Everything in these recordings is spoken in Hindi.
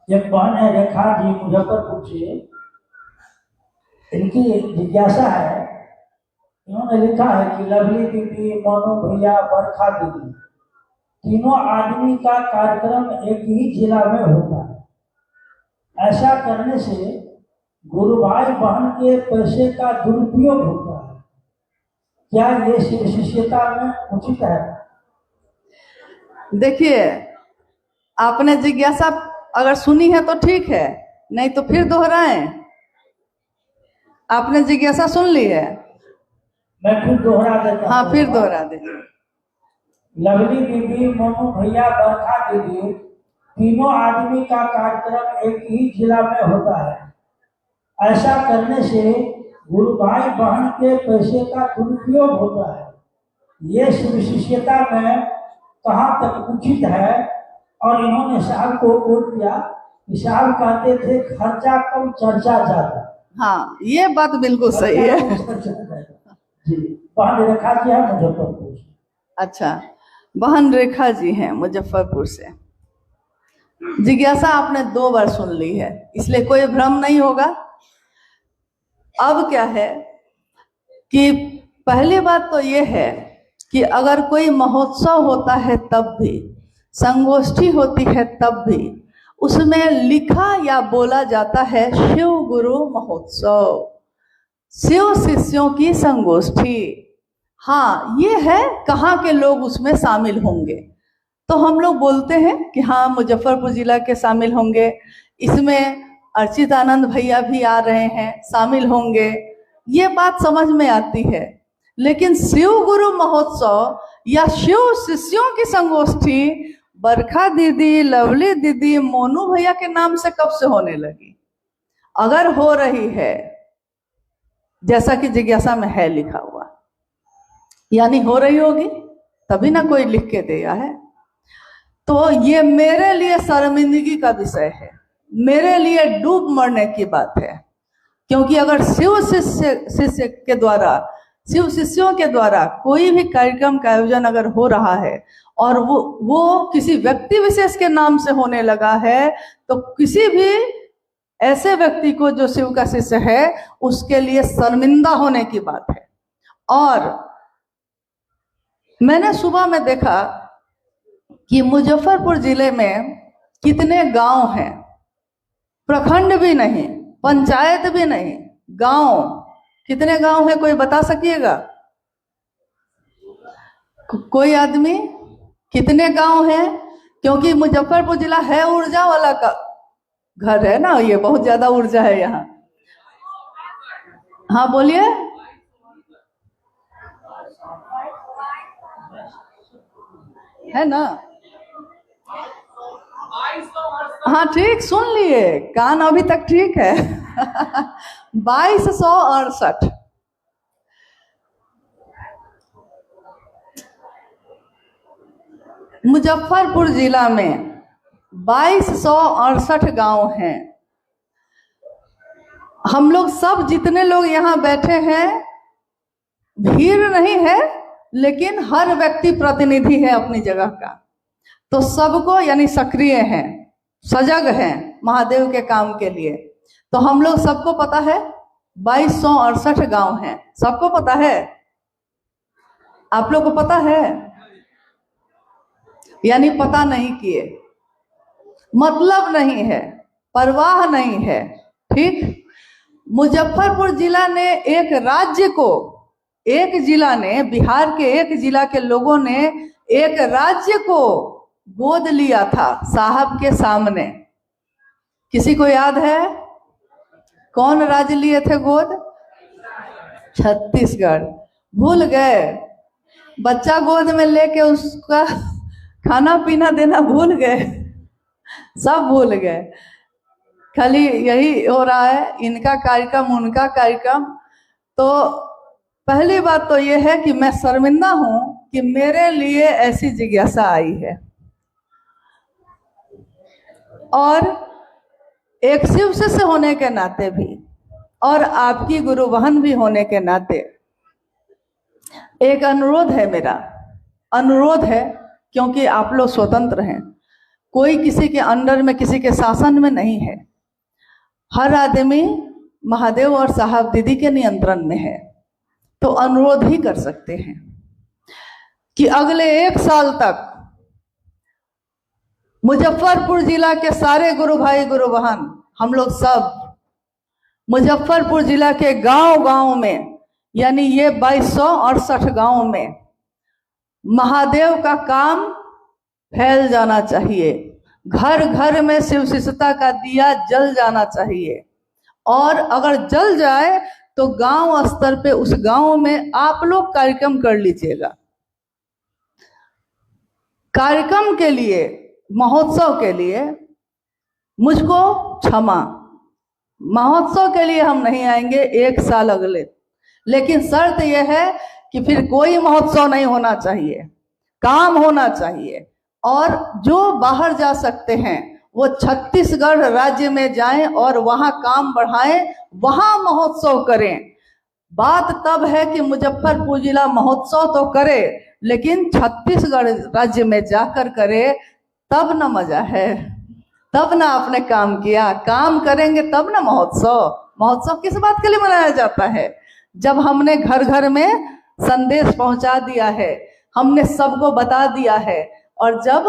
एक बहन है रेखा जी मुजफ्फरपुर से। इनकी जिज्ञासा है, इन्होंने लिखा है कि लवली दीदी, मोनू भैया, बरखा दीदी, तीनों आदमी का कार्यक्रम एक ही जिला में होता है। ऐसा करने से गुरु भाई बहन के पैसे का दुरुपयोग होता है। क्या ये शिष्यता में उचित है? देखिए, आपने जिज्ञासा अगर सुनी है तो ठीक है, नहीं तो फिर दोहराएं। आपने जिज्ञासा सुन ली है? मैं फिर दोहरा देता हूं। हाँ, फिर दोहरा दे। लवली दीदी, मोनू भैया, बरखा दीदी, तीनों आदमी का कार्यक्रम एक ही जिला में होता है। ऐसा करने से गुरु भाई बहन के पैसे का दुरुपयोग होता है। ये शिष्यता में कहाँ तक उचित है? और इन्होंने साहब को कोट किया कि साहब कहते थे खर्चा कम चर्चा ज्यादा। हाँ, ये बात बिल्कुल सही है। जी, बहन रेखा जी है मुजफ्फरपुर से। अच्छा, बहन रेखा जी हैं मुजफ्फरपुर से। जिज्ञासा आपने 2 बार सुन ली है, इसलिए कोई भ्रम नहीं होगा। अब क्या है कि पहली बात तो ये है कि अगर कोई महोत्सव होता है तब भी, संगोष्ठी होती है तब भी, उसमें लिखा या बोला जाता है शिव गुरु महोत्सव, शिव शिष्यों की संगोष्ठी। हाँ, ये है कहाँ के लोग उसमें शामिल होंगे, तो हम लोग बोलते हैं कि हाँ मुजफ्फरपुर जिला के शामिल होंगे, इसमें अर्चित आनंद भैया भी आ रहे हैं, शामिल होंगे, ये बात समझ में आती है। लेकिन शिव गुरु महोत्सव या शिव शिष्यों की संगोष्ठी बरखा दीदी, लवली दीदी, मोनू भैया के नाम से कब से होने लगी? अगर हो रही है जैसा कि जिज्ञासा में है लिखा हुआ, यानी हो रही होगी, तभी ना कोई लिख के दिया है। तो ये मेरे लिए शर्मिंदगी का विषय है, मेरे लिए डूब मरने की बात है। क्योंकि अगर शिव शिष्य के द्वारा, शिव शिष्यों के द्वारा कोई भी कार्यक्रम का आयोजन अगर हो रहा है और वो किसी व्यक्ति विशेष के नाम से होने लगा है, तो किसी भी ऐसे व्यक्ति को जो शिव का शिष्य है उसके लिए शर्मिंदा होने की बात है। और मैंने सुबह में देखा कि मुजफ्फरपुर जिले में कितने गांव हैं, प्रखंड भी नहीं, पंचायत भी नहीं, गांव कितने गांव हैं, कोई बता सकिएगा? कोई आदमी? कितने गांव हैं? क्योंकि मुजफ्फरपुर जिला है ऊर्जा वाला का घर है ना, ये बहुत ज्यादा ऊर्जा है यहाँ। हाँ बोलिए। है ना? हाँ ठीक, सुन लिए, कान अभी तक ठीक है। 2268। मुजफ्फरपुर जिला में 2268 गांव हैं। हम लोग सब जितने लोग यहाँ बैठे हैं, भीड़ नहीं है, लेकिन हर व्यक्ति प्रतिनिधि है अपनी जगह का, तो सबको यानी सक्रिय हैं, सजग हैं महादेव के काम के लिए। तो हम लोग सबको पता है 2268 गांव हैं, सबको पता है? आप लोग को पता है? यानी पता नहीं किए, मतलब नहीं है, परवाह नहीं है। ठीक, मुजफ्फरपुर जिला ने एक राज्य को, एक जिला ने, बिहार के एक जिला के लोगों ने एक राज्य को गोद लिया था साहब के सामने। किसी को याद है कौन राज्य लिए थे गोद? छत्तीसगढ़। भूल गए? बच्चा गोद में लेके उसका खाना पीना देना भूल गए, सब भूल गए। खाली यही हो रहा है, इनका कार्यक्रम उनका कार्यक्रम। तो पहली बात तो यह है कि मैं शर्मिंदा हूं कि मेरे लिए ऐसी जिज्ञासा आई है। और एक शिव शिष्य होने के नाते भी और आपकी गुरु बहन भी होने के नाते एक अनुरोध है, मेरा अनुरोध है, क्योंकि आप लोग स्वतंत्र हैं। कोई किसी के अंडर में, किसी के शासन में नहीं है। हर आदमी महादेव और साहब दीदी के नियंत्रण में है। तो अनुरोध ही कर सकते हैं कि अगले 1 साल तक मुजफ्फरपुर जिला के सारे गुरु भाई गुरु बहन, हम लोग सब मुजफ्फरपुर जिला के गांव-गांव में, यानी ये 2268 गांव में महादेव का काम फैल जाना चाहिए। घर घर में शिव शिष्यता का दिया जल जाना चाहिए। और अगर जल जाए तो गांव स्तर पे उस गांव में आप लोग कार्यक्रम कर लीजिएगा। कार्यक्रम के लिए, महोत्सव के लिए मुझको क्षमा, महोत्सव के लिए हम नहीं आएंगे 1 साल अगले, लेकिन शर्त यह है कि फिर कोई महोत्सव नहीं होना चाहिए, काम होना चाहिए। और जो बाहर जा सकते हैं वो छत्तीसगढ़ राज्य में जाएं और वहां काम बढ़ाएं, वहां महोत्सव करें। बात तब है कि मुजफ्फरपुर जिला महोत्सव तो करे, लेकिन छत्तीसगढ़ राज्य में जाकर करे, तब ना मजा है, तब ना आपने काम किया। काम करेंगे तब ना महोत्सव। महोत्सव किस बात के लिए मनाया जाता है? जब हमने घर घर में संदेश पहुंचा दिया है, हमने सबको बता दिया है। और जब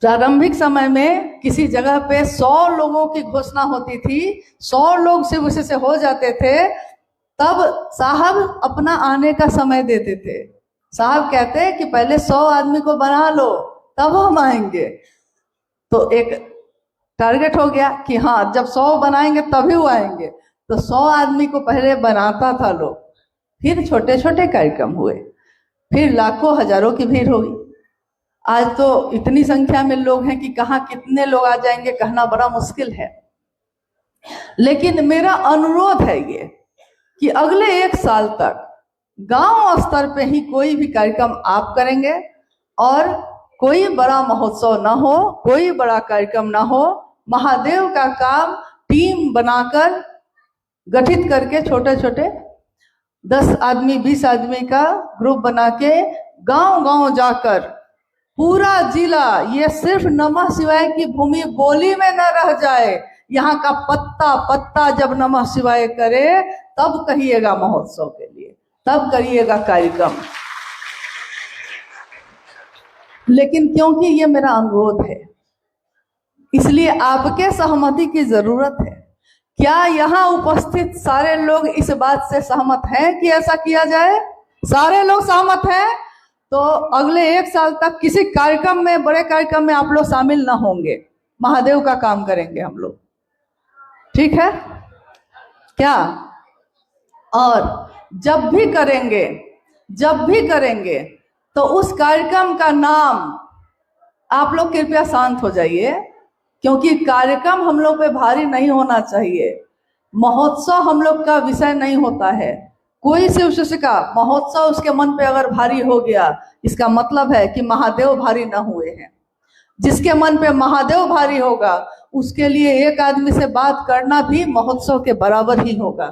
प्रारंभिक समय में किसी जगह पे 100 लोगों की घोषणा होती थी, 100 लोग से उसी से हो जाते थे, तब साहब अपना आने का समय देते थे। साहब कहते हैं कि पहले 100 आदमी को बना लो तब हम आएंगे। तो एक टारगेट हो गया कि हाँ, जब 100 बनाएंगे तभी वो आएंगे। तो 100 आदमी को पहले बनाता था लोग, फिर छोटे छोटे कार्यक्रम हुए, फिर लाखों हजारों की भीड़ हुई। आज तो इतनी संख्या में लोग हैं कि कहाँ कितने लोग आ जाएंगे कहना बड़ा मुश्किल है। लेकिन मेरा अनुरोध है ये कि अगले 1 साल तक गांव स्तर पे ही कोई भी कार्यक्रम आप करेंगे और कोई बड़ा महोत्सव ना हो, कोई बड़ा कार्यक्रम ना हो। महादेव का काम टीम बनाकर, गठित करके, छोटे छोटे 10 आदमी 20 आदमी का ग्रुप बना के गांव गांव जाकर पूरा जिला, ये सिर्फ नमः शिवाय की भूमि बोली में न रह जाए। यहाँ का पत्ता पत्ता जब नमः शिवाय करे तब कहिएगा महोत्सव के लिए, तब करिएगा कार्यक्रम। लेकिन क्योंकि ये मेरा अनुरोध है, इसलिए आपके सहमति की जरूरत है। क्या यहाँ उपस्थित सारे लोग इस बात से सहमत हैं कि ऐसा किया जाए? सारे लोग सहमत हैं? तो अगले 1 साल तक किसी कार्यक्रम में, बड़े कार्यक्रम में आप लोग शामिल ना होंगे। महादेव का काम करेंगे हम लोग, ठीक है क्या? और जब भी करेंगे तो उस कार्यक्रम का नाम, आप लोग कृपया शांत हो जाइए, क्योंकि कार्यक्रम हम लोग पे भारी नहीं होना चाहिए। महोत्सव हम लोग का विषय नहीं होता है। कोई शिव शिष्य का महोत्सव उसके मन पे अगर भारी हो गया, इसका मतलब है कि महादेव भारी न हुए हैं। जिसके मन पे महादेव भारी होगा उसके लिए एक आदमी से बात करना भी महोत्सव के बराबर ही होगा।